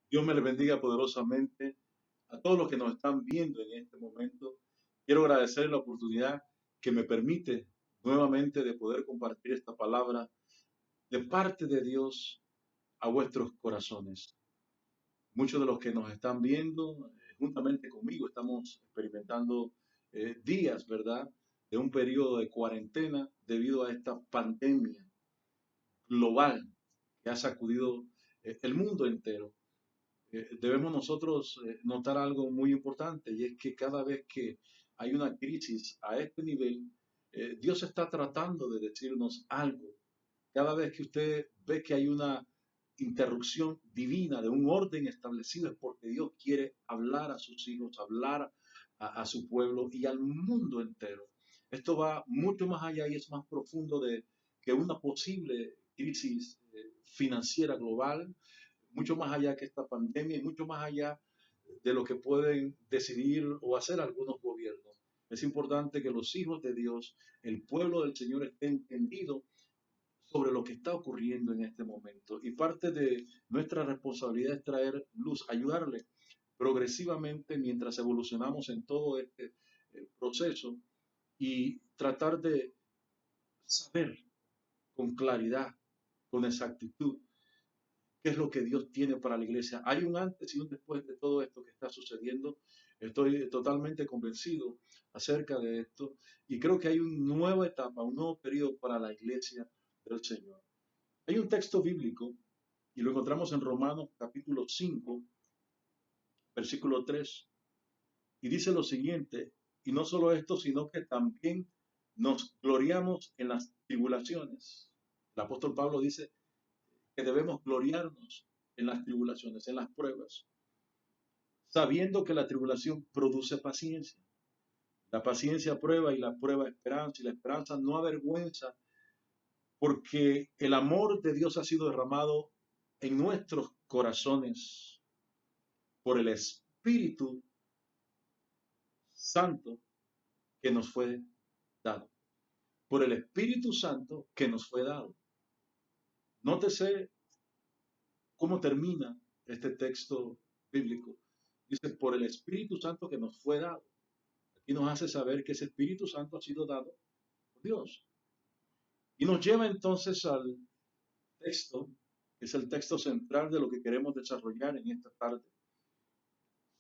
Dios me les bendiga poderosamente a todos los que nos están viendo en este momento. Quiero agradecer la oportunidad que me permite nuevamente de poder compartir esta palabra de parte de Dios a vuestros corazones. Muchos de los que nos están viendo, juntamente conmigo, estamos experimentando días, ¿verdad?, de un periodo de cuarentena debido a esta pandemia global que ha sacudido el mundo entero. Debemos nosotros notar algo muy importante y es que cada vez que hay una crisis a este nivel, Dios está tratando de decirnos algo. Cada vez que usted ve que hay una interrupción divina de un orden establecido es porque Dios quiere hablar a sus hijos, hablar a su pueblo y al mundo entero. Esto va mucho más allá y es más profundo de que una posible crisis financiera global, mucho más allá que esta pandemia y mucho más allá de lo que pueden decidir o hacer algunos gobiernos. Es importante que los hijos de Dios, el pueblo del Señor, esté entendido sobre lo que está ocurriendo en este momento. Y parte de nuestra responsabilidad es traer luz, ayudarle progresivamente mientras evolucionamos en todo este proceso y tratar de saber con claridad, con exactitud, qué es lo que Dios tiene para la iglesia. Hay un antes y un después de todo esto que está sucediendo. Estoy totalmente convencido acerca de esto y creo que hay una nueva etapa, un nuevo periodo para la iglesia del Señor. Hay un texto bíblico y lo encontramos en Romanos capítulo 5, versículo 3, y dice lo siguiente, y no solo esto, sino que también nos gloriamos en las tribulaciones. El apóstol Pablo dice que debemos gloriarnos en las tribulaciones, en las pruebas, sabiendo que la tribulación produce paciencia. La paciencia prueba y la prueba esperanza y la esperanza no avergüenza porque el amor de Dios ha sido derramado en nuestros corazones por el Espíritu Santo que nos fue dado. Por el Espíritu Santo que nos fue dado. Nótese cómo termina este texto bíblico. Dice, por el Espíritu Santo que nos fue dado. Aquí nos hace saber que ese Espíritu Santo ha sido dado por Dios. Y nos lleva entonces al texto, que es el texto central de lo que queremos desarrollar en esta tarde.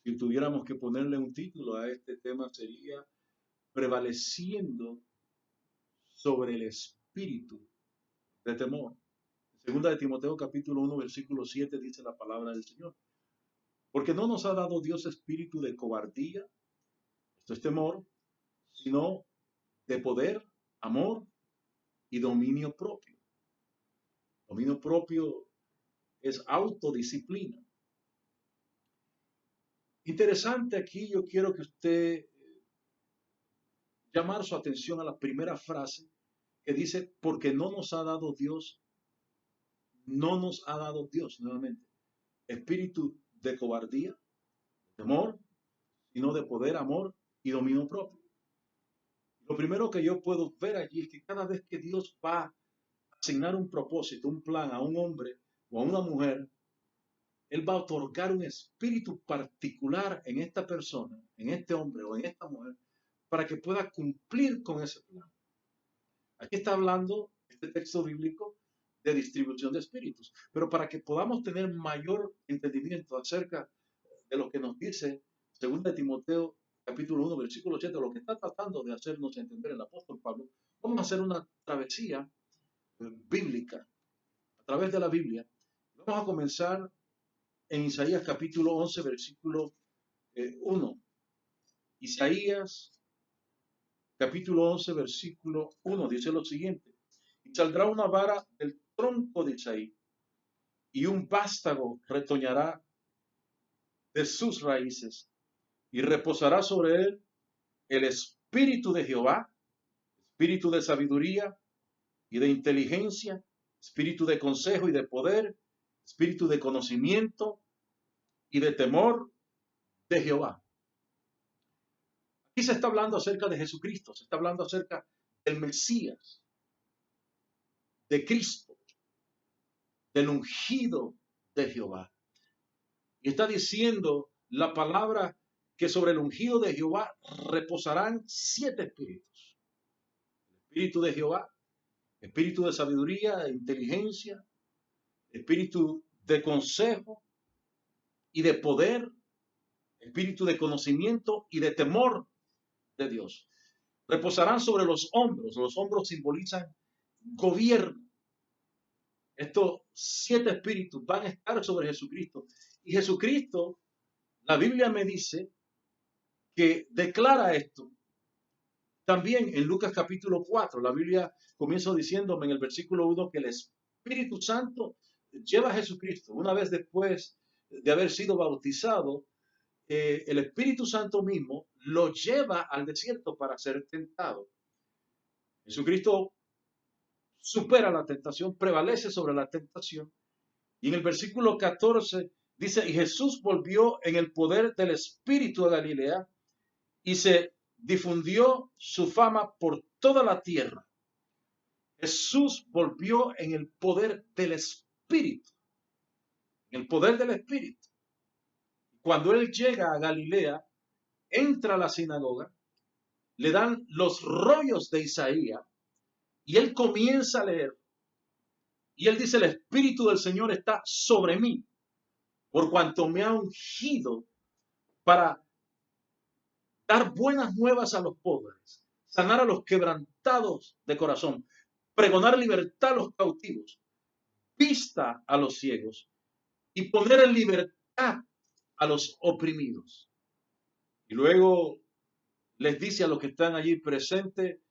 Si tuviéramos que ponerle un título a este tema sería Prevaleciendo sobre el espíritu de temor. Segunda de Timoteo capítulo 1 versículo 7 dice la palabra del Señor. Porque no nos ha dado Dios espíritu de cobardía, esto es temor, sino de poder, amor y dominio propio. Dominio propio es autodisciplina. Interesante aquí, yo quiero que usted llamar su atención a la primera frase que dice, porque no nos ha dado Dios, no nos ha dado Dios, nuevamente, espíritu de cobardía, de temor, sino de poder, amor y dominio propio. Lo primero que yo puedo ver allí es que cada vez que Dios va a asignar un propósito, un plan a un hombre o a una mujer, Él va a otorgar un espíritu particular en esta persona, en este hombre o en esta mujer, para que pueda cumplir con ese plan. Aquí está hablando este texto bíblico de distribución de espíritus, pero para que podamos tener mayor entendimiento acerca de lo que nos dice 2 de Timoteo capítulo 1 versículo 7, lo que está tratando de hacernos entender el apóstol Pablo, vamos a hacer una travesía bíblica a través de la Biblia. Vamos a comenzar en Isaías capítulo 11 versículo 1. Isaías capítulo 11 versículo 1 dice lo siguiente. Y saldrá una vara del tronco de Isaí, y un vástago retoñará de sus raíces, y reposará sobre él el espíritu de Jehová, espíritu de sabiduría y de inteligencia, espíritu de consejo y de poder, espíritu de conocimiento y de temor de Jehová. Aquí se está hablando acerca de Jesucristo, se está hablando acerca del Mesías, de Cristo, del ungido de Jehová. Y está diciendo la palabra que sobre el ungido de Jehová reposarán 7 espíritus. Espíritu de Jehová, espíritu de sabiduría, de inteligencia, espíritu de consejo y de poder, espíritu de conocimiento y de temor de Dios. Reposarán sobre los hombros. Los hombros simbolizan gobierno. Estos 7 espíritus van a estar sobre Jesucristo. Y Jesucristo, la Biblia me dice que declara esto. También en Lucas capítulo 4, la Biblia comienza diciéndome en el versículo 1 que el Espíritu Santo lleva a Jesucristo. Una vez después de haber sido bautizado, el Espíritu Santo mismo lo lleva al desierto para ser tentado. Jesucristo supera la tentación, prevalece sobre la tentación. Y en el versículo 14 dice, y Jesús volvió en el poder del Espíritu a Galilea y se difundió su fama por toda la tierra. Jesús volvió en el poder del Espíritu, en el poder del Espíritu. Cuando él llega a Galilea, entra a la sinagoga, le dan los rollos de Isaías y él comienza a leer. Y él dice, el Espíritu del Señor está sobre mí, por cuanto me ha ungido para dar buenas nuevas a los pobres, sanar a los quebrantados de corazón, pregonar libertad a los cautivos, vista a los ciegos y poner en libertad a los oprimidos. Y luego les dice a los que están allí presentes,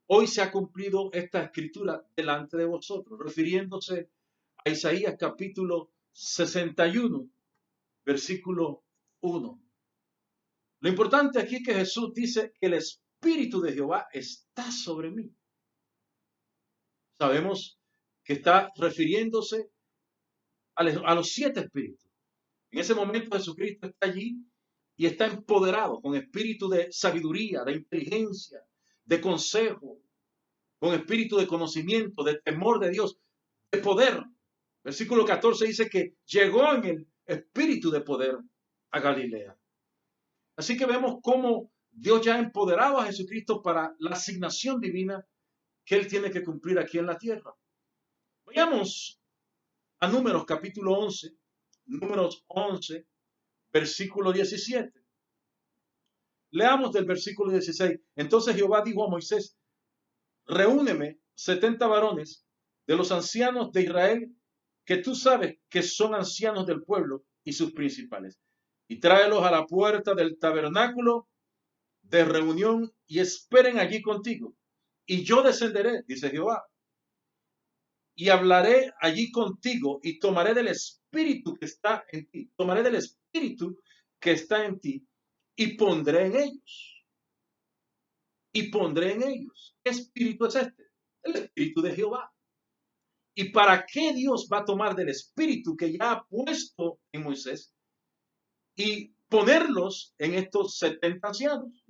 hoy se ha cumplido esta escritura delante de vosotros, refiriéndose a Isaías capítulo 61, versículo 1. Lo importante aquí es que Jesús dice que el Espíritu de Jehová está sobre mí. Sabemos que está refiriéndose a los 7 espíritus. En ese momento Jesucristo está allí y está empoderado con espíritu de sabiduría, de inteligencia, de consejo, con espíritu de conocimiento, de temor de Dios, de poder. Versículo 14 dice que llegó en el espíritu de poder a Galilea. Así que vemos cómo Dios ya ha empoderado a Jesucristo para la asignación divina que él tiene que cumplir aquí en la tierra. Vayamos a Números capítulo 11, Números 11, versículo 17. Leamos del versículo 16. Entonces Jehová dijo a Moisés, reúneme 70 varones de los ancianos de Israel, que tú sabes que son ancianos del pueblo y sus principales, y tráelos a la puerta del tabernáculo de reunión y esperen allí contigo. Y yo descenderé, dice Jehová, y hablaré allí contigo y tomaré del espíritu que está en ti, tomaré del espíritu que está en ti y pondré en ellos. Y pondré en ellos. ¿Qué espíritu es este? El espíritu de Jehová. ¿Y para qué Dios va a tomar del espíritu que ya ha puesto en Moisés y ponerlos en estos 70 ancianos?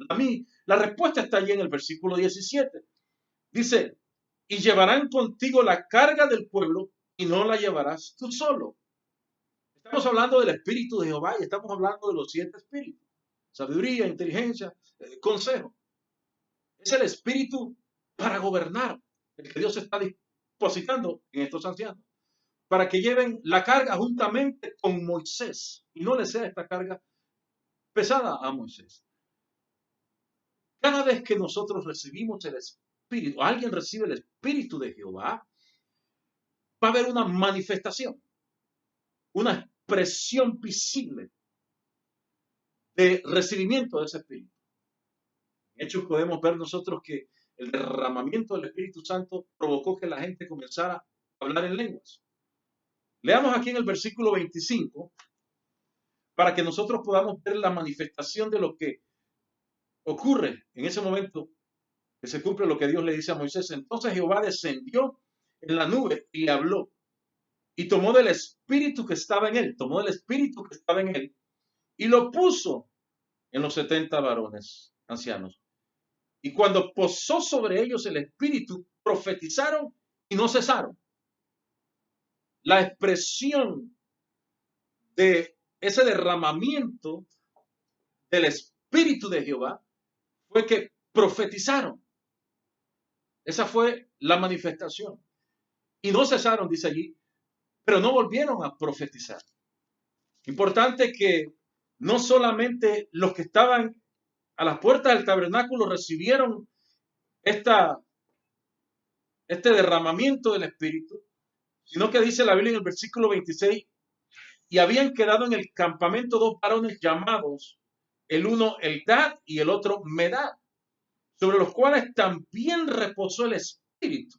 La respuesta está allí en el versículo 17. Dice, y llevarán contigo la carga del pueblo y no la llevarás tú solo. Estamos hablando del espíritu de Jehová y estamos hablando de los 7 espíritus. Sabiduría, inteligencia, consejo. Es el espíritu para gobernar, el que Dios está depositando en estos ancianos, para que lleven la carga juntamente con Moisés y no le sea esta carga pesada a Moisés. Cada vez que nosotros recibimos el espíritu, alguien recibe el espíritu de Jehová, va a haber una manifestación, una expresión visible de recibimiento de ese espíritu. En Hechos podemos ver nosotros que el derramamiento del Espíritu Santo provocó que la gente comenzara a hablar en lenguas. Leamos aquí en el versículo 25 para que nosotros podamos ver la manifestación de lo que ocurre en ese momento que se cumple lo que Dios le dice a Moisés. Entonces Jehová descendió en la nube y le habló y tomó del espíritu que estaba en él, y lo puso en los 70 varones ancianos. Y cuando posó sobre ellos el espíritu, profetizaron y no cesaron. La expresión de ese derramamiento del Espíritu de Jehová fue que profetizaron. Esa fue la manifestación. Y no cesaron, dice allí, pero no volvieron a profetizar. Importante que no solamente los que estaban a las puertas del tabernáculo recibieron este derramamiento del Espíritu, sino que dice la Biblia en el versículo 26, y habían quedado en el campamento dos varones llamados, el uno Eldad y el otro Medad, sobre los cuales también reposó el Espíritu.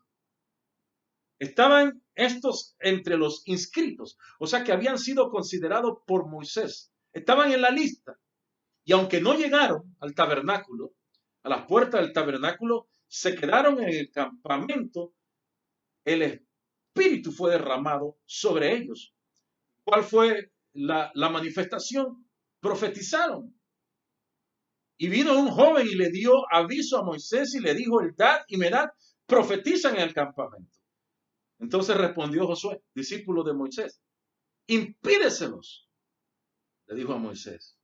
Estaban estos entre los inscritos, o sea que habían sido considerados por Moisés. Estaban en la lista. Y aunque no llegaron al tabernáculo, a las puertas del tabernáculo, se quedaron en el campamento. El Espíritu fue derramado sobre ellos. ¿Cuál fue la manifestación? Profetizaron. Y vino un joven y le dio aviso a Moisés y le dijo, Eldad y Medad profetizan en el campamento. Entonces respondió Josué, discípulo de Moisés, impídeselos, le dijo a Moisés.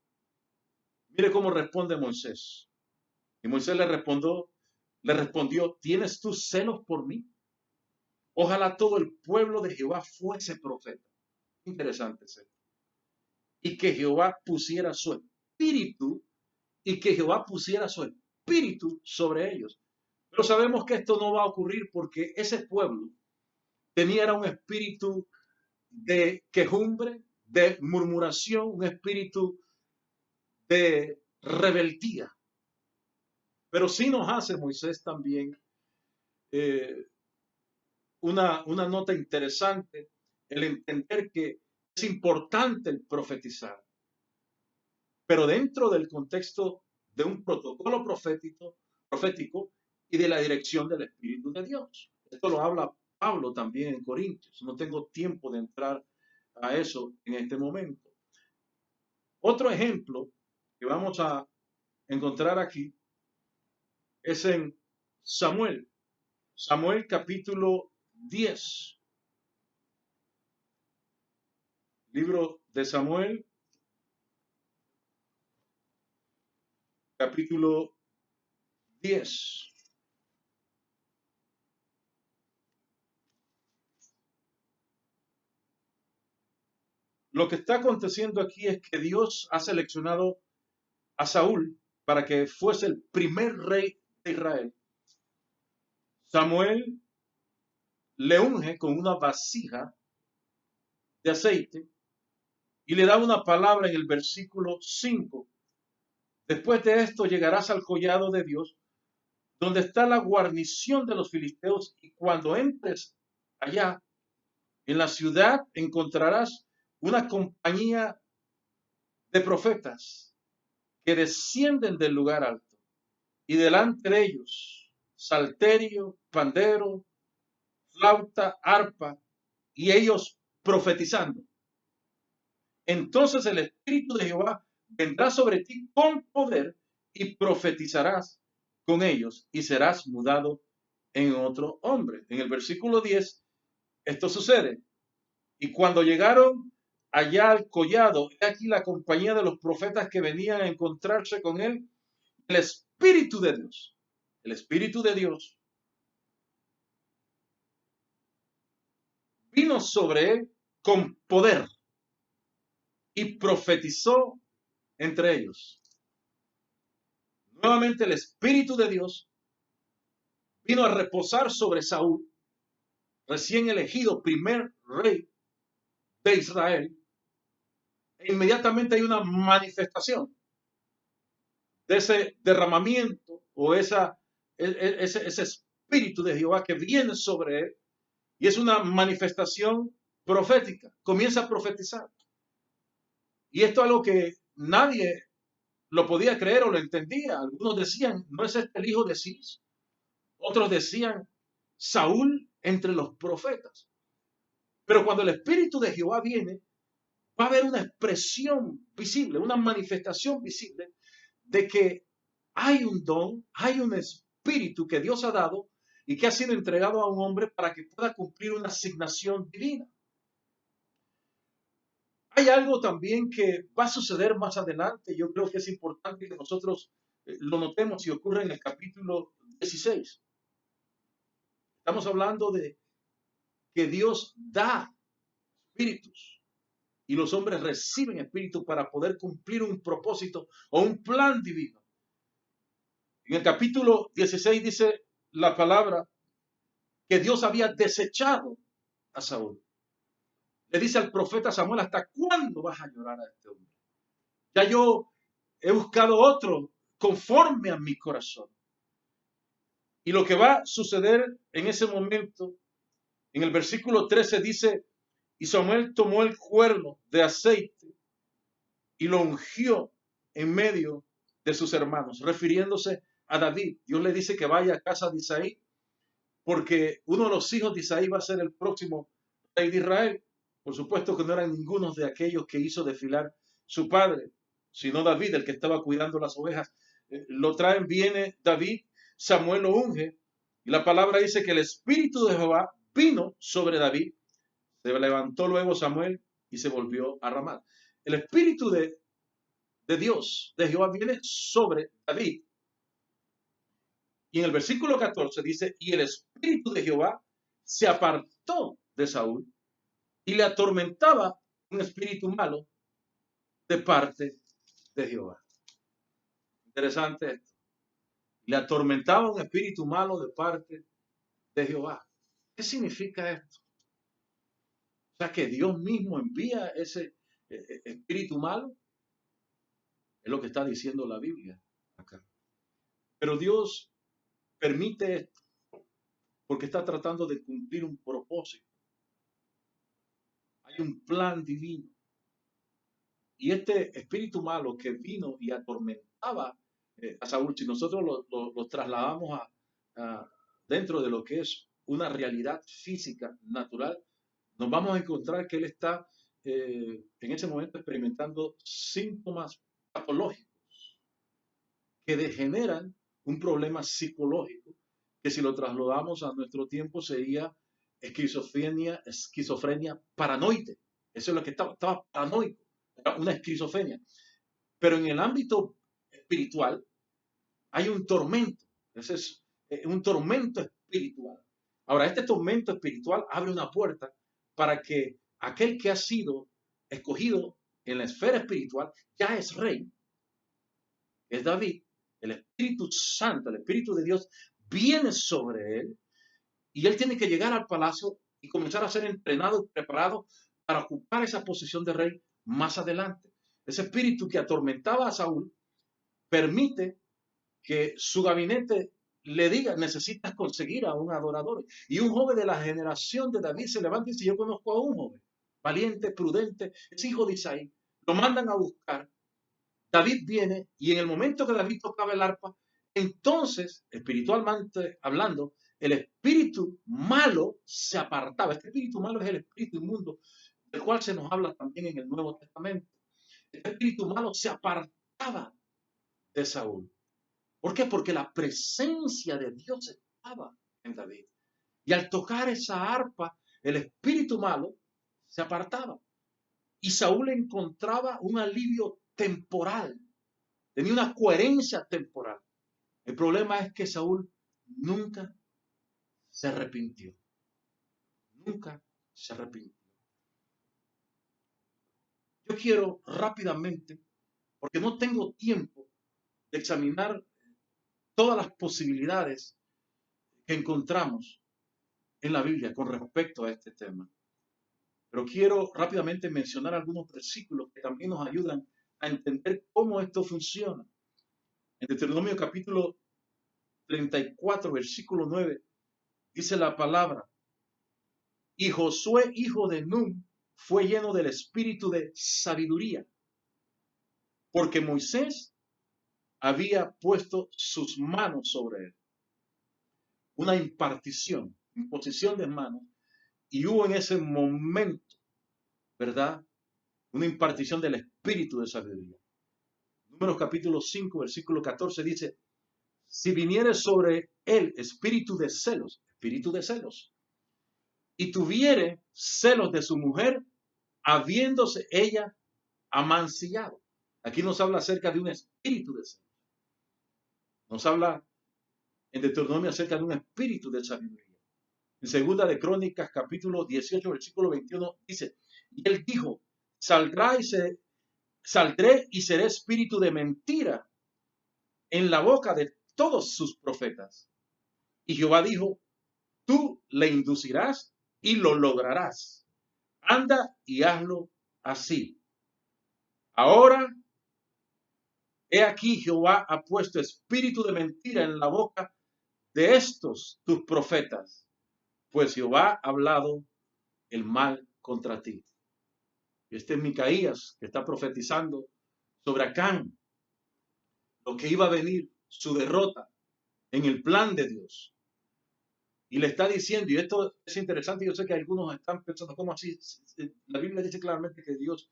Mire cómo responde Moisés. Y Moisés le respondió, ¿tienes tú celos por mí? Ojalá todo el pueblo de Jehová fuese profeta. Interesante es esto. Y que Jehová pusiera su espíritu, y que Jehová pusiera su espíritu sobre ellos. Pero sabemos que esto no va a ocurrir porque ese pueblo tenía un espíritu de quejumbre, de murmuración, un espíritu de rebeldía. Pero sí nos hace Moisés también una nota interesante, el entender que es importante el profetizar, pero dentro del contexto de un protocolo profético y de la dirección del Espíritu de Dios. Esto lo habla Pablo también en Corintios. No tengo tiempo de entrar a eso en este momento. Otro ejemplo que vamos a encontrar aquí es en Samuel. Samuel capítulo 10. Libro de Samuel, capítulo 10. Lo que está aconteciendo aquí es que Dios ha seleccionado a Saúl para que fuese el primer rey de Israel. Samuel le unge con una vasija de aceite y le da una palabra en el versículo 5. Después de esto llegarás al collado de Dios, donde está la guarnición de los filisteos, y cuando entres allá en la ciudad encontrarás una compañía de profetas que descienden del lugar alto, y delante de ellos salterio, pandero, flauta, arpa, y ellos profetizando. Entonces el Espíritu de Jehová vendrá sobre ti con poder y profetizarás con ellos y serás mudado en otro hombre. En el versículo 10, esto sucede. Y cuando llegaron allá al collado, he aquí la compañía de los profetas que venían a encontrarse con él, el Espíritu de Dios vino sobre él con poder y profetizó entre ellos. Nuevamente el Espíritu de Dios vino a reposar sobre Saúl, recién elegido primer rey de Israel, e inmediatamente hay una manifestación de ese derramamiento o ese Espíritu de Jehová que viene sobre él, y es una manifestación profética. Comienza a profetizar. Y esto es algo que nadie lo podía creer o lo entendía. Algunos decían, ¿no es este el hijo de Cis? Otros decían, Saúl entre los profetas. Pero cuando el Espíritu de Jehová viene, va a haber una expresión visible, una manifestación visible de que hay un don, hay un espíritu que Dios ha dado y que ha sido entregado a un hombre para que pueda cumplir una asignación divina. Hay algo también que va a suceder más adelante. Yo creo que es importante que nosotros lo notemos y ocurre en el capítulo 16. Estamos hablando de que Dios da espíritus y los hombres reciben espíritu para poder cumplir un propósito o un plan divino. En el capítulo 16 dice la palabra que Dios había desechado a Saúl. Le dice al profeta Samuel, ¿hasta cuándo vas a llorar a este hombre? Ya yo he buscado otro conforme a mi corazón. Y lo que va a suceder en ese momento, en el versículo 13 dice, y Samuel tomó el cuerno de aceite y lo ungió en medio de sus hermanos, refiriéndose a David. Dios le dice que vaya a casa de Isaí, porque uno de los hijos de Isaí va a ser el próximo rey de Israel. Por supuesto que no eran ninguno de aquellos que hizo desfilar su padre, sino David, el que estaba cuidando las ovejas. Lo traen, viene David, Samuel lo unge, y la palabra dice que el espíritu de Jehová vino sobre David. Se levantó luego Samuel y se volvió a Ramá. El espíritu de Dios, de Jehová, viene sobre David. Y en el versículo 14 dice, y el espíritu de Jehová se apartó de Saúl y le atormentaba un espíritu malo de parte de Jehová. Interesante esto. Le atormentaba un espíritu malo de parte de Jehová. ¿Qué significa esto? O sea, que Dios mismo envía ese espíritu malo. Es lo que está diciendo la Biblia acá. Pero Dios permite esto porque está tratando de cumplir un propósito. Hay un plan divino. Y este espíritu malo que vino y atormentaba a Saúl, si nosotros lo trasladamos dentro de lo que es una realidad física, natural, nos vamos a encontrar que él está en ese momento experimentando síntomas patológicos que degeneran un problema psicológico que si lo trasladamos a nuestro tiempo sería esquizofrenia paranoide. Eso es lo que estaba paranoico, era una esquizofrenia. Pero en el ámbito espiritual hay un tormento, ese es un tormento espiritual. Ahora, este tormento espiritual abre una puerta para que aquel que ha sido escogido en la esfera espiritual ya es rey, es David, el Espíritu Santo, el Espíritu de Dios viene sobre él y él tiene que llegar al palacio y comenzar a ser entrenado y preparado para ocupar esa posición de rey más adelante. Ese espíritu que atormentaba a Saúl permite que su gabinete le diga, necesitas conseguir a un adorador. Y un joven de la generación de David se levanta y dice, yo conozco a un joven, valiente, prudente, es hijo de Isaí. Lo mandan a buscar. David viene y en el momento que David tocaba el arpa, entonces, espiritualmente hablando, el espíritu malo se apartaba. Este espíritu malo es el espíritu inmundo, del cual se nos habla también en el Nuevo Testamento. Este espíritu malo se apartaba de Saúl. ¿Por qué? Porque la presencia de Dios estaba en David. Y al tocar esa arpa, el espíritu malo se apartaba. Y Saúl encontraba un alivio temporal. Tenía una coherencia temporal. El problema es que Saúl nunca se arrepintió. Nunca se arrepintió. Yo quiero rápidamente, porque no tengo tiempo de examinar todas las posibilidades que encontramos en la Biblia con respecto a este tema. Pero quiero rápidamente mencionar algunos versículos que también nos ayudan a entender cómo esto funciona. En Deuteronomio capítulo 34, versículo 9, dice la palabra, y Josué, hijo de Nun, fue lleno del espíritu de sabiduría, porque Moisés había puesto sus manos sobre él. Una imposición de manos, y hubo en ese momento, ¿verdad? Una impartición del espíritu de sabiduría. Números capítulo 5, versículo 14 dice, si viniere sobre él espíritu de celos, y tuviere celos de su mujer, habiéndose ella amancillado. Aquí nos habla acerca de un espíritu de sabiduría. Nos habla en Deuteronomio acerca de un espíritu de sabiduría. En segunda de Crónicas, capítulo 18, versículo 21, dice, y él dijo, saldré y seré espíritu de mentira en la boca de todos sus profetas. Y Jehová dijo, tú le inducirás y lo lograrás. Anda y hazlo así. Ahora, he aquí Jehová ha puesto espíritu de mentira en la boca de estos tus profetas, pues Jehová ha hablado el mal contra ti. Este es Micaías que está profetizando sobre Acán, lo que iba a venir, su derrota en el plan de Dios. Y le está diciendo, y esto es interesante, yo sé que algunos están pensando, ¿cómo así? La Biblia dice claramente que Dios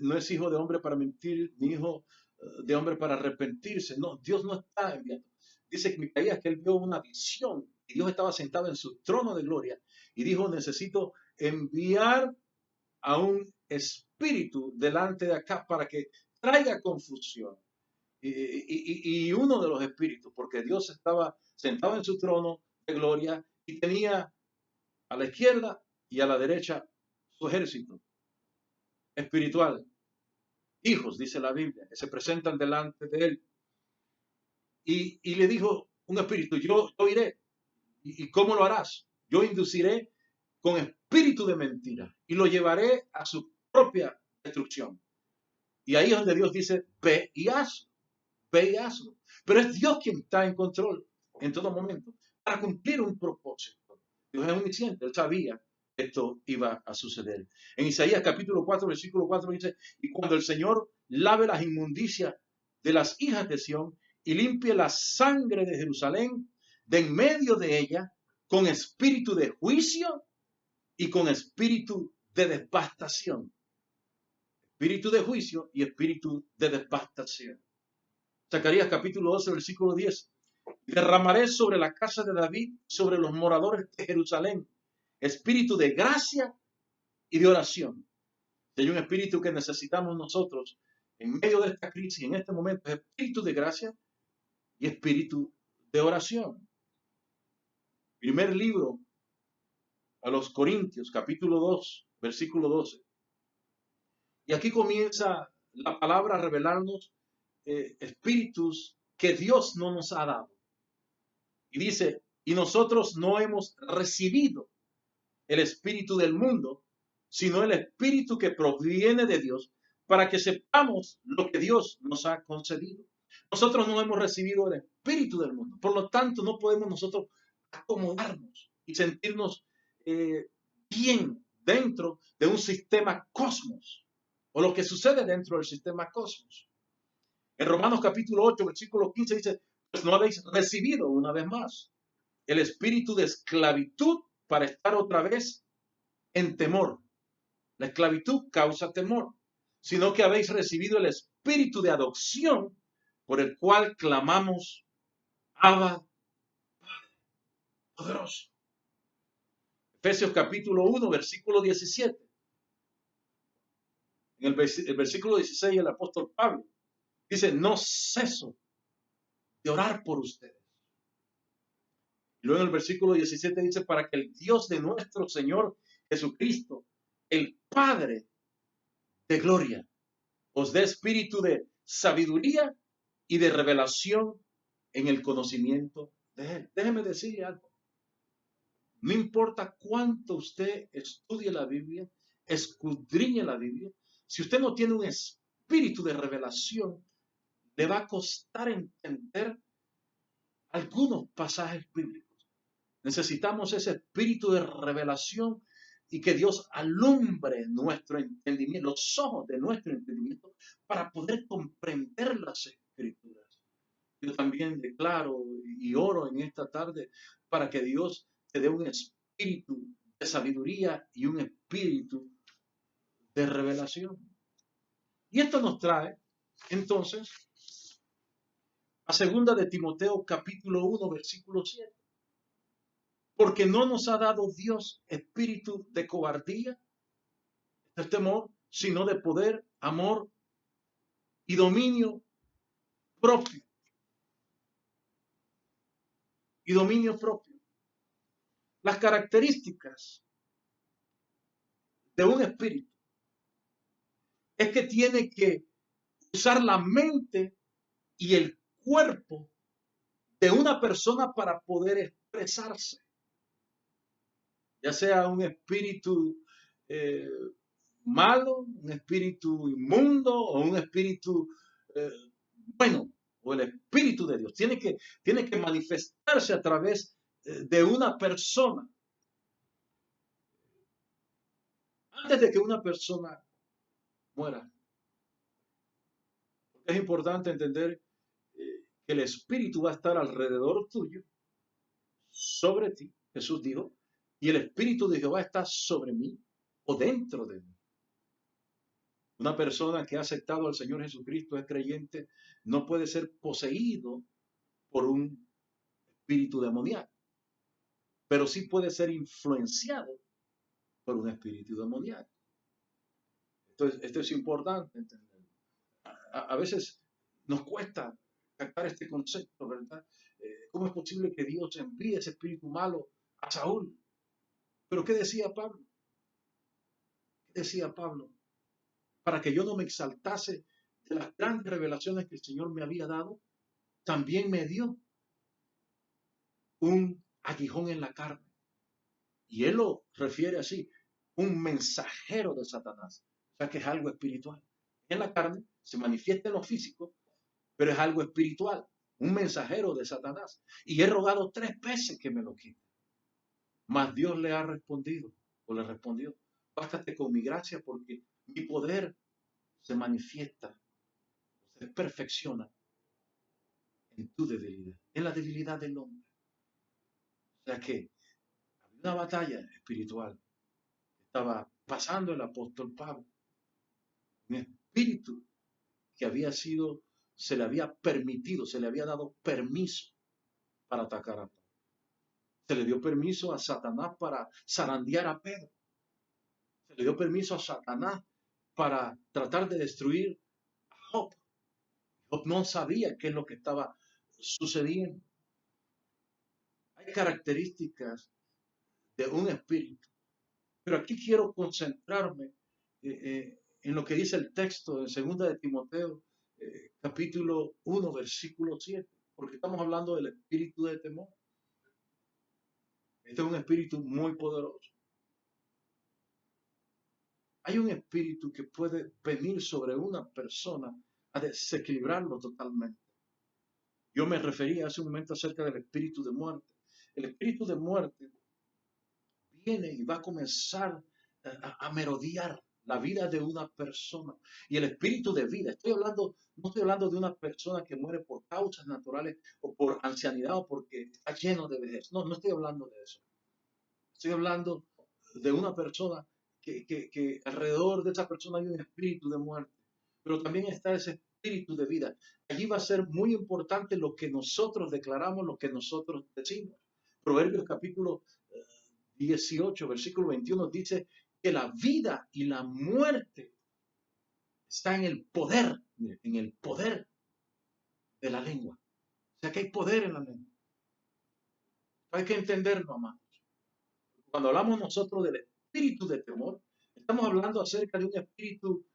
no es hijo de hombre para mentir, ni hijo de hombre para arrepentirse. No, Dios no está enviando. Dice que Micaías que él vio una visión y Dios estaba sentado en su trono de gloria y dijo, necesito enviar a un espíritu delante de acá para que traiga confusión. Y uno de los espíritus, porque Dios estaba sentado en su trono de gloria y tenía a la izquierda y a la derecha su ejército espiritual, hijos, dice la Biblia, que se presentan delante de él. Y le dijo un espíritu, yo iré. ¿Y cómo lo harás? Yo induciré con espíritu de mentira y lo llevaré a su propia destrucción. Y ahí es donde Dios dice, ve y hazlo, ve y hazlo. Pero es Dios quien está en control en todo momento para cumplir un propósito. Dios es omnisciente, él sabía que esto iba a suceder. En Isaías capítulo 4, versículo 4 dice, y cuando el Señor lave las inmundicias de las hijas de Sión y limpie la sangre de Jerusalén, de en medio de ella, con espíritu de juicio y con espíritu de devastación. Espíritu de juicio y espíritu de devastación. Zacarías capítulo 12, versículo 10. Derramaré sobre la casa de David, sobre los moradores de Jerusalén, espíritu de gracia y de oración. Hay un espíritu que necesitamos nosotros en medio de esta crisis, en este momento, es espíritu de gracia y espíritu de oración. Primer libro a los Corintios, capítulo 2, versículo 12. Y aquí comienza la palabra a revelarnos espíritus que Dios no nos ha dado. Y dice, y nosotros no hemos recibido el espíritu del mundo, sino el espíritu que proviene de Dios, para que sepamos lo que Dios nos ha concedido. Nosotros no hemos recibido el espíritu del mundo, por lo tanto no podemos nosotros acomodarnos y sentirnos bien dentro de un sistema cosmos, o lo que sucede dentro del sistema cosmos. En Romanos capítulo 8, versículo 15 dice, pues no habéis recibido una vez más el espíritu de esclavitud para estar otra vez en temor. La esclavitud causa temor, sino que habéis recibido el espíritu de adopción por el cual clamamos, Abba, poderoso. Efesios capítulo 1, versículo 17. En el versículo 16 el apóstol Pablo dice, no ceso de orar por ustedes. Y luego en el versículo 17 dice, para que el Dios de nuestro Señor Jesucristo, el Padre de gloria, os dé espíritu de sabiduría y de revelación en el conocimiento de Él. Déjeme decirle algo. No importa cuánto usted estudie la Biblia, escudriñe la Biblia, si usted no tiene un espíritu de revelación, le va a costar entender algunos pasajes bíblicos. Necesitamos ese espíritu de revelación y que Dios alumbre nuestro entendimiento, los ojos de nuestro entendimiento, para poder comprender las Escrituras. Yo también declaro y oro en esta tarde para que Dios te dé un espíritu de sabiduría y un espíritu de revelación. Y esto nos trae, entonces, a segunda de Timoteo capítulo 1, versículo 7. Porque no nos ha dado Dios espíritu de cobardía. del temor, sino de poder, amor y dominio propio. Y dominio propio. Las características de un espíritu es que tiene que usar la mente y el cuerpo de una persona para poder expresarse, ya sea un espíritu eh, malo, un espíritu inmundo o un espíritu eh, bueno, o el espíritu de Dios. Tiene que manifestarse a través de una persona. Antes de que una persona muera, es importante entender que el espíritu va a estar alrededor tuyo, sobre ti, Jesús dijo, y el espíritu de Jehová está sobre mí o dentro de mí. Una persona que ha aceptado al Señor Jesucristo, es creyente, no puede ser poseído por un espíritu demoníaco, pero sí puede ser influenciado por un espíritu demoníaco. Entonces, esto es importante entender. A veces nos cuesta captar este concepto, ¿verdad? ¿Cómo es posible que Dios envíe ese espíritu malo a Saúl? Pero ¿qué decía Pablo? ¿Qué decía Pablo? Para que yo no me exaltase de las grandes revelaciones que el Señor me había dado, también me dio un aguijón en la carne. Y él lo refiere así, un mensajero de Satanás. O sea que es algo espiritual. En la carne se manifiesta en lo físico, pero es algo espiritual. Un mensajero de Satanás. Y he rogado 3 veces que me lo quite. Mas Dios le ha respondido, o le respondió, bástate con mi gracia porque mi poder se manifiesta, se perfecciona en tu debilidad, en la debilidad del hombre. O sea que había una batalla espiritual. Estaba pasando el apóstol Pablo. Un espíritu que había sido, se le había permitido, se le había dado permiso para atacar a Pablo. Se le dio permiso a Satanás para zarandear a Pedro. Se le dio permiso a Satanás para tratar de destruir a Job. Job no sabía qué es lo que estaba sucediendo. Hay características de un espíritu. Pero aquí quiero concentrarme en lo que dice el texto en 2 de Timoteo, capítulo 1, versículo 7, porque estamos hablando del espíritu de temor. Este es un espíritu muy poderoso. Hay un espíritu que puede venir sobre una persona a desequilibrarlo totalmente. Yo me refería hace un momento acerca del espíritu de muerte. El espíritu de muerte viene y va a comenzar a merodear la vida de una persona. Y el espíritu de vida, no estoy hablando de una persona que muere por causas naturales o por ancianidad o porque está lleno de vejez. No, no estoy hablando de eso. Estoy hablando de una persona que alrededor de esa persona hay un espíritu de muerte, pero también está ese espíritu de vida. Allí va a ser muy importante lo que nosotros declaramos, lo que nosotros decimos. Proverbios capítulo 18, versículo 21 dice que la vida y la muerte está en el poder de la lengua. O sea que hay poder en la lengua. Hay que entenderlo, amados. Cuando hablamos nosotros del espíritu de temor, estamos hablando acerca de un espíritu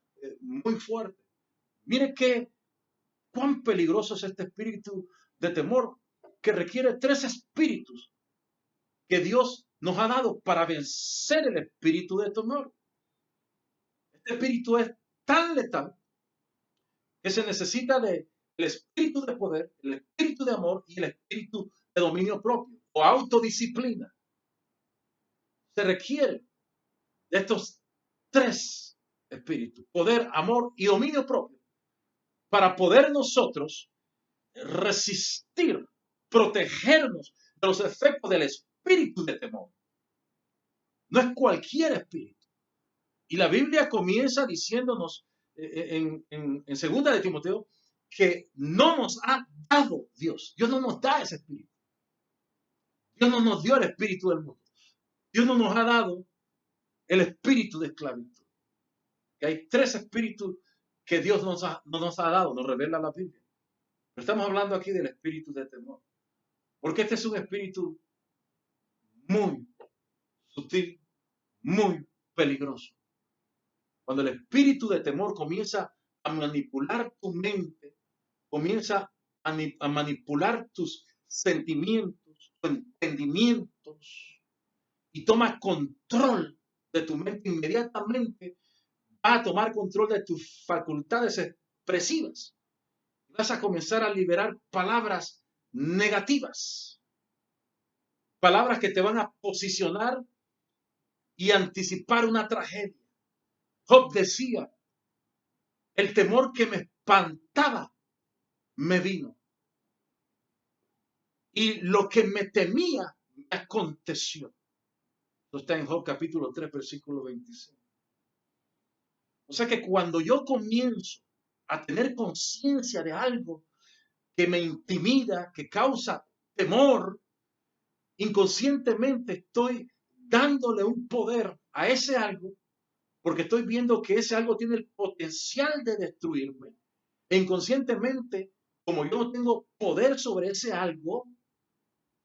muy fuerte. Mire cuán peligroso es este espíritu de temor que requiere 3 espíritus que Dios nos ha dado para vencer el espíritu de temor. Este espíritu es tan letal que se necesita del espíritu de poder, el espíritu de amor y el espíritu de dominio propio o autodisciplina. Se requiere de estos 3 espíritus, poder, amor y dominio propio, para poder nosotros resistir, protegernos de los efectos del espíritu de temor. No es cualquier espíritu. Y la Biblia comienza diciéndonos en 2 de Timoteo que no nos ha dado Dios. Dios no nos da ese espíritu. Dios no nos dio el espíritu del mundo. Dios no nos ha dado el espíritu de esclavitud. que hay tres espíritus que Dios no nos ha dado, nos revela la Biblia. Pero estamos hablando aquí del espíritu de temor. Porque este es un espíritu muy sutil, muy peligroso. Cuando el espíritu de temor comienza a manipular tu mente, comienza a manipular tus sentimientos, tus entendimientos y toma control de tu mente inmediatamente, va a tomar control de tus facultades expresivas. Vas a comenzar a liberar palabras negativas, palabras que te van a posicionar y anticipar una tragedia. Job decía, el temor que me espantaba me vino. Y lo que me temía me aconteció. Esto está en Job capítulo 3, versículo 26. O sea que cuando yo comienzo a tener conciencia de algo que me intimida, que causa temor, inconscientemente estoy dándole un poder a ese algo, porque estoy viendo que ese algo tiene el potencial de destruirme. E inconscientemente, como yo no tengo poder sobre ese algo,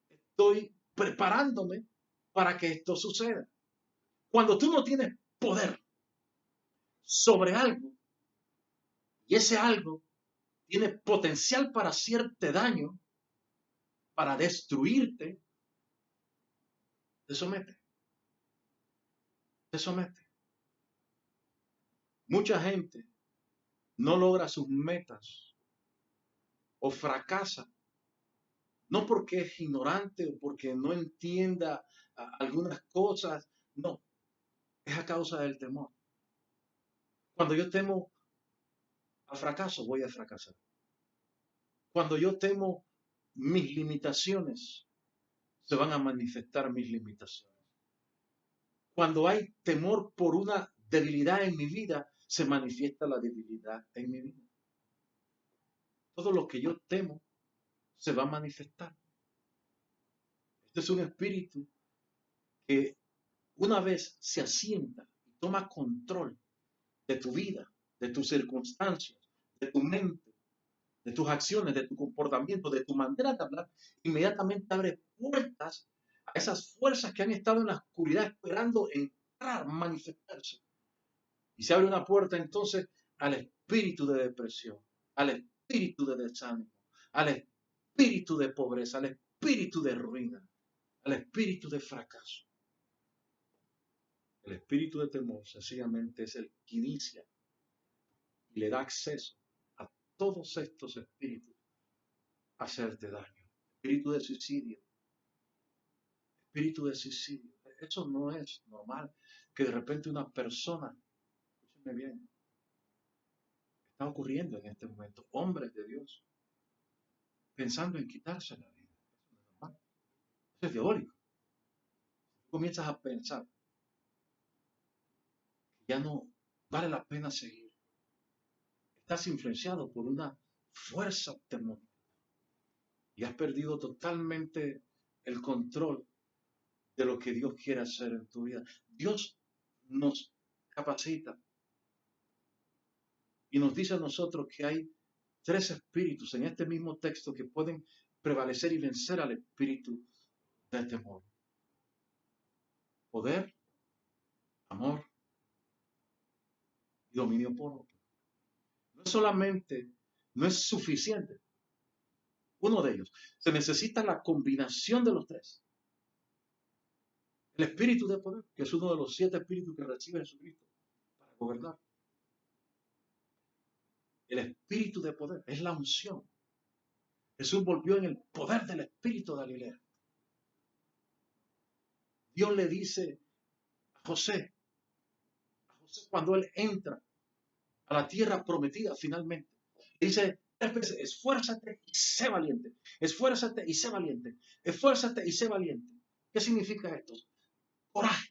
estoy preparándome para que esto suceda. Cuando tú no tienes poder sobre algo y ese algo tiene potencial para hacerte daño, para destruirte, te somete, te somete. Mucha gente no logra sus metas o fracasa, no porque es ignorante o porque no entienda algunas cosas, no, es a causa del temor. Cuando yo temo al fracaso, voy a fracasar. Cuando yo temo mis limitaciones, se van a manifestar mis limitaciones. Cuando hay temor por una debilidad en mi vida, se manifiesta la debilidad en mi vida. Todo lo que yo temo se va a manifestar. Este es un espíritu que una vez se asienta y toma control de tu vida, de tus circunstancias, de tu mente, de tus acciones, de tu comportamiento, de tu manera de hablar, inmediatamente abre puertas a esas fuerzas que han estado en la oscuridad esperando entrar, manifestarse. Y se abre una puerta entonces al espíritu de depresión, al espíritu de desánimo, al espíritu de pobreza, al espíritu de ruina, al espíritu de fracaso. El espíritu de temor sencillamente es el que inicia y le da acceso a todos estos espíritus a hacerte daño. Espíritu de suicidio. Espíritu de suicidio. Eso no es normal. Que de repente una persona, escúcheme bien, está ocurriendo en este momento. Hombres de Dios pensando en quitarse la vida. Eso no es normal. Eso es teórico. Comienzas a pensar que ya no vale la pena seguir. Estás influenciado por una fuerza demoníaca y has perdido totalmente el control de lo que Dios quiere hacer en tu vida. Dios nos capacita y nos dice a nosotros que hay tres espíritus en este mismo texto que pueden prevalecer y vencer al espíritu del temor. Poder, amor y dominio propio. No es solamente, no es suficiente uno de ellos. Se necesita la combinación de los tres. El espíritu de poder, que es uno de los 7 espíritus que recibe Jesucristo para gobernar. El espíritu de poder es la unción. Jesús volvió en el poder del espíritu de Galilea. Dios le dice a José cuando él entra a la tierra prometida finalmente, dice 3 veces, esfuérzate y sé valiente, esfuérzate y sé valiente, esfuérzate y sé valiente. ¿Qué significa esto? Coraje.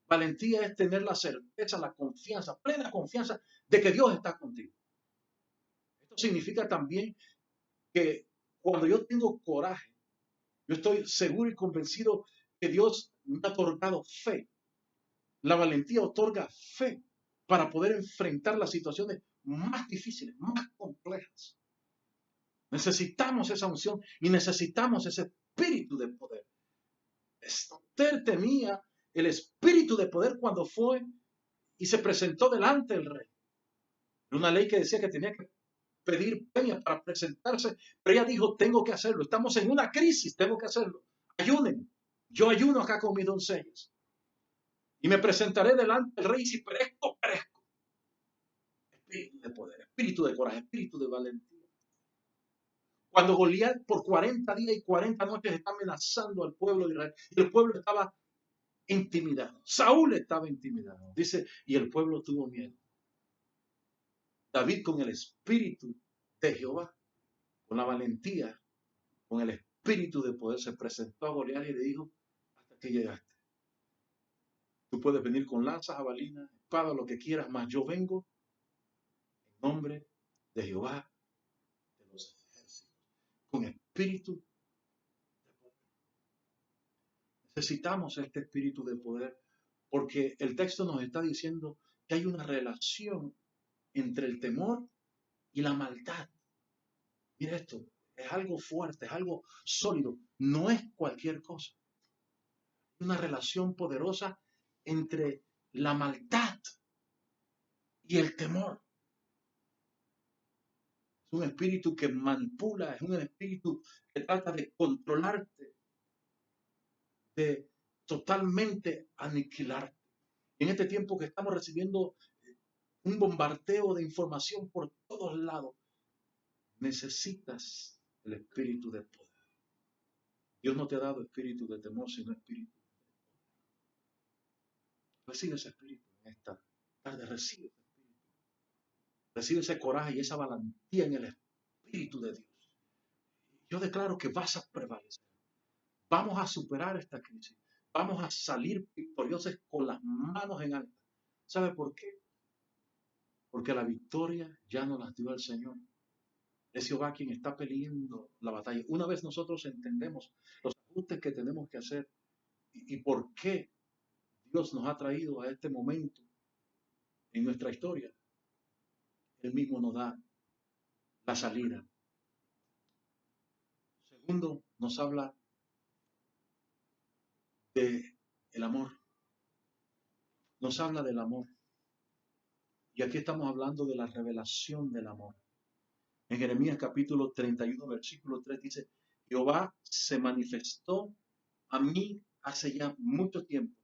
Valentía es tener la certeza, la confianza, plena confianza de que Dios está contigo. Esto significa también que cuando yo tengo coraje, yo estoy seguro y convencido que Dios me ha otorgado fe. La valentía otorga fe. para poder enfrentar las situaciones más difíciles, más complejas. Necesitamos esa unción y necesitamos ese espíritu de poder. Esther tenía el espíritu de poder cuando fue y se presentó delante del rey. Una ley que decía que tenía que pedir peñas para presentarse, pero ella dijo, tengo que hacerlo. Estamos en una crisis, tengo que hacerlo. Ayunen. Yo ayuno acá con mis doncellas. Y me presentaré delante del rey y si perezco, perezco. Espíritu de poder, espíritu de coraje, espíritu de valentía. Cuando Goliat por 40 días y 40 noches está amenazando al pueblo de Israel, y el pueblo estaba intimidado. Saúl estaba intimidado. Dice, y el pueblo tuvo miedo. David con el espíritu de Jehová, con la valentía, con el espíritu de poder, se presentó a Goliat y le dijo, hasta que llegaste. Tú puedes venir con lanza, jabalina, espada, lo que quieras, mas yo vengo en nombre de Jehová de los ejércitos, con espíritu de poder. Necesitamos este espíritu de poder porque el texto nos está diciendo que hay una relación entre el temor y la maldad. Mira esto, es algo fuerte, es algo sólido, no es cualquier cosa. Una relación poderosa entre la maldad y el temor. Es un espíritu que manipula, es un espíritu que trata de controlarte, de totalmente aniquilarte. En este tiempo que estamos recibiendo un bombardeo de información por todos lados, necesitas el espíritu de poder. Dios no te ha dado espíritu de temor, sino espíritu. Recibe ese espíritu en esta tarde, recibe ese espíritu. Recibe ese coraje y esa valentía en el espíritu de Dios. Yo declaro que vas a prevalecer. Vamos a superar esta crisis. Vamos a salir victoriosos con las manos en alto. ¿Sabe por qué? Porque la victoria ya nos la dio el Señor. Es Jehová quien está peleando la batalla. Una vez nosotros entendemos los ajustes que tenemos que hacer y por qué Dios nos ha traído a este momento en nuestra historia, Él mismo nos da la salida. Segundo, nos habla de el amor. Nos habla del amor. Y aquí estamos hablando de la revelación del amor. En Jeremías capítulo 31, versículo 3 dice, Jehová se manifestó a mí hace ya mucho tiempo,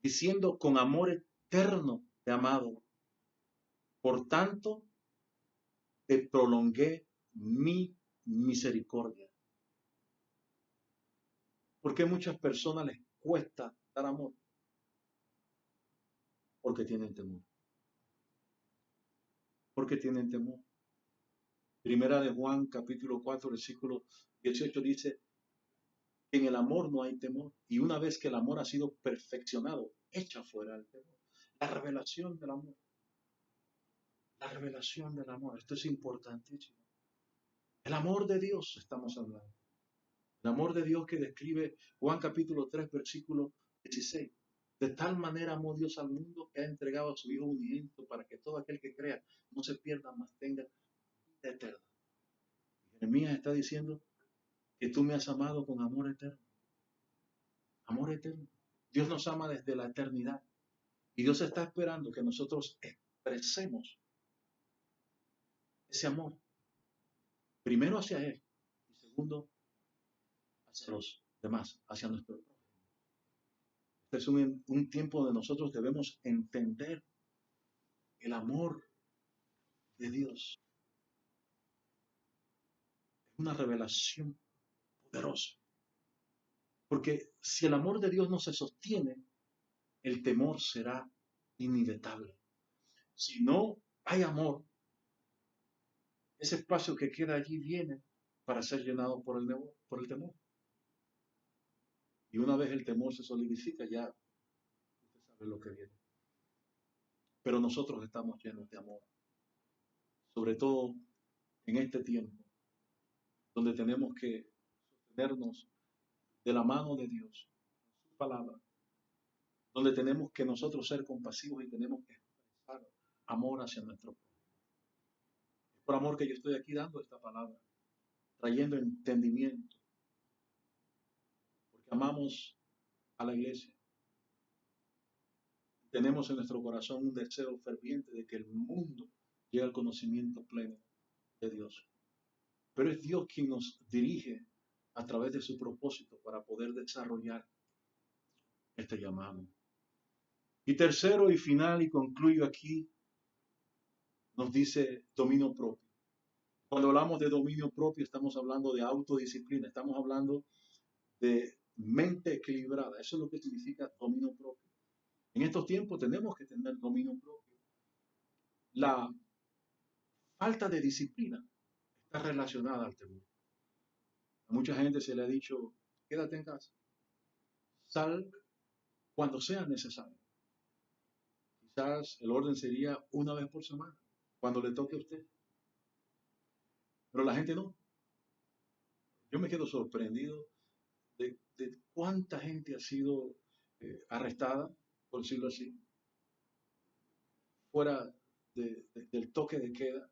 diciendo, con amor eterno te he amado. Por tanto, te prolongué mi misericordia. ¿Por qué a muchas personas les cuesta dar amor? Porque tienen temor. Porque tienen temor. Primera de Juan, capítulo 4, versículo 18 dice, en el amor no hay temor. Y una vez que el amor ha sido perfeccionado, echa fuera el temor. La revelación del amor. La revelación del amor. Esto es importantísimo. El amor de Dios estamos hablando. El amor de Dios que describe Juan capítulo 3, versículo 16. De tal manera amó Dios al mundo que ha entregado a su Hijo unigénito para que todo aquel que crea no se pierda, mas tenga vida eterna. Jeremías está diciendo que tú me has amado con amor eterno. Amor eterno. Dios nos ama desde la eternidad. Y Dios está esperando que nosotros expresemos ese amor. Primero hacia Él. Y segundo, hacia los demás, hacia nuestro prójimo. Este es un tiempo donde nosotros debemos entender el amor de Dios. Es una revelación poderosa. Porque si el amor de Dios no se sostiene, el temor será inevitable. Si no hay amor, ese espacio que queda allí viene para ser llenado por el temor. Y una vez el temor se solidifica, ya usted sabe lo que viene. Pero nosotros estamos llenos de amor. Sobre todo en este tiempo, donde tenemos que sostenernos de la mano de Dios, su palabra, donde tenemos que nosotros ser compasivos y tenemos que expresar demostrar amor hacia nuestro pueblo. Es por amor que yo estoy aquí dando esta palabra, trayendo entendimiento, porque amamos a la iglesia. Tenemos en nuestro corazón un deseo ferviente de que el mundo llegue al conocimiento pleno de Dios. Pero es Dios quien nos dirige a través de su propósito para poder desarrollar este llamado. Y tercero y final, y concluyo aquí, nos dice dominio propio. Cuando hablamos de dominio propio, estamos hablando de autodisciplina, estamos hablando de mente equilibrada. Eso es lo que significa dominio propio. En estos tiempos tenemos que tener dominio propio. La falta de disciplina está relacionada al temor. A mucha gente se le ha dicho, quédate en casa, sal cuando sea necesario. Quizás el orden sería una vez por semana, cuando le toque a usted. Pero la gente no. Yo me quedo sorprendido de cuánta gente ha sido arrestada, por decirlo así, fuera del toque de queda,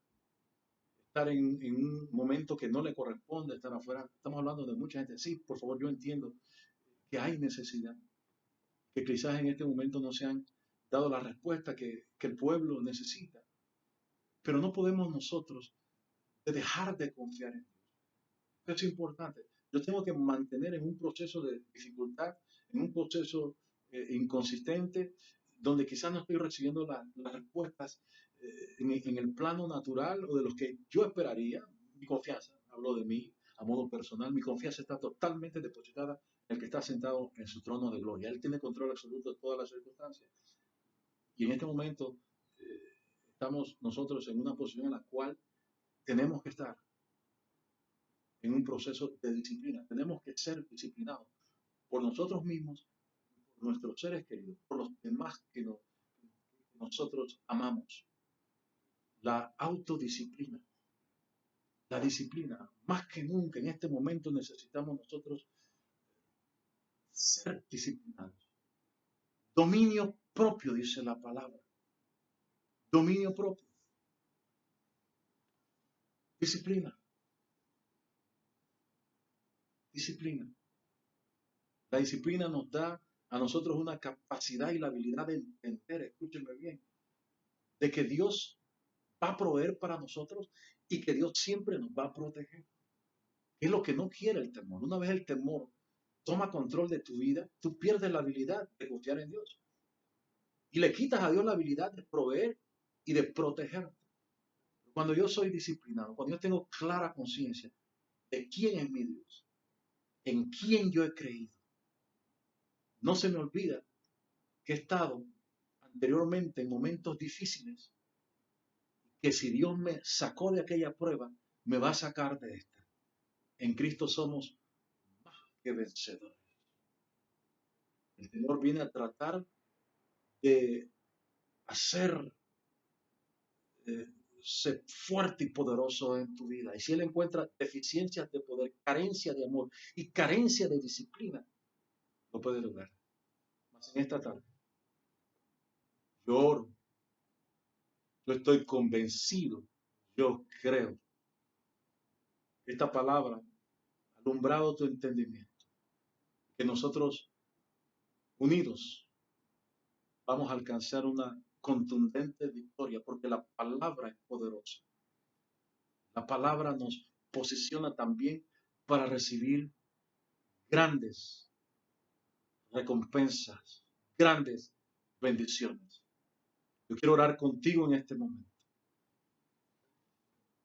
estar en un momento que no le corresponde estar afuera. Estamos hablando de mucha gente. Sí, por favor, yo entiendo que hay necesidad, que quizás en este momento no se han dado la respuesta que el pueblo necesita, pero no podemos nosotros dejar de confiar en Dios. Eso es importante. Yo tengo que mantener en un proceso de dificultad, en un proceso inconsistente, donde quizás no estoy recibiendo las respuestas en el plano natural o de los que yo esperaría. Mi confianza, hablo de mí a modo personal, mi confianza está totalmente depositada en el que está sentado en su trono de gloria. Él tiene control absoluto de todas las circunstancias. Y en este momento estamos nosotros en una posición en la cual tenemos que estar en un proceso de disciplina. Tenemos que ser disciplinados por nosotros mismos, por nuestros seres queridos, por los demás que nosotros amamos. La autodisciplina, la disciplina, más que nunca en este momento necesitamos nosotros ser disciplinados. Dominio propio, dice la palabra. Dominio propio. Disciplina. Disciplina. La disciplina nos da a nosotros una capacidad y la habilidad de entender, escúchenme bien, de que Dios va a proveer para nosotros y que Dios siempre nos va a proteger. Es lo que no quiere el temor. Una vez el temor toma control de tu vida, tú pierdes la habilidad de confiar en Dios. Y le quitas a Dios la habilidad de proveer y de protegerte. Cuando yo soy disciplinado, cuando yo tengo clara conciencia de quién es mi Dios, en quién yo he creído, no se me olvida que he estado anteriormente en momentos difíciles, que si Dios me sacó de aquella prueba, me va a sacar de esta. En Cristo somos más que vencedores. El temor viene a tratar de hacer ser fuerte y poderoso en tu vida. Y si Él encuentra deficiencias de poder, carencia de amor y carencia de disciplina, lo puede lograr. Mas en esta tarde, yo oro, yo estoy convencido, yo creo que esta palabra ha alumbrado tu entendimiento, que nosotros unidos vamos a alcanzar una contundente victoria, porque la palabra es poderosa. La palabra nos posiciona también para recibir grandes recompensas, grandes bendiciones. Yo quiero orar contigo en este momento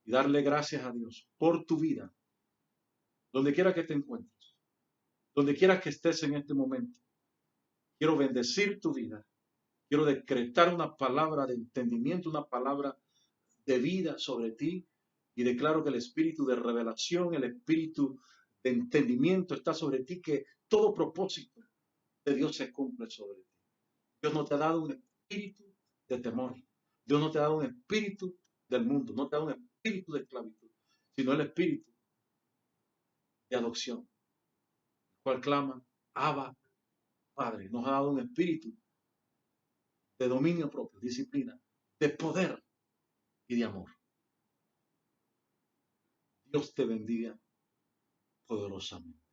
y darle gracias a Dios por tu vida, donde quiera que te encuentres, donde quiera que estés en este momento. Quiero bendecir tu vida. Quiero decretar una palabra de entendimiento, una palabra de vida sobre ti y declaro que el espíritu de revelación, el espíritu de entendimiento está sobre ti, que todo propósito de Dios se cumple sobre ti. Dios no te ha dado un espíritu de temor. Dios no te ha dado un espíritu del mundo, no te ha dado un espíritu de esclavitud, sino el espíritu de adopción, el cual clama, Abba, Padre. Nos ha dado un espíritu de dominio propio, disciplina, de poder y de amor. Dios te bendiga poderosamente.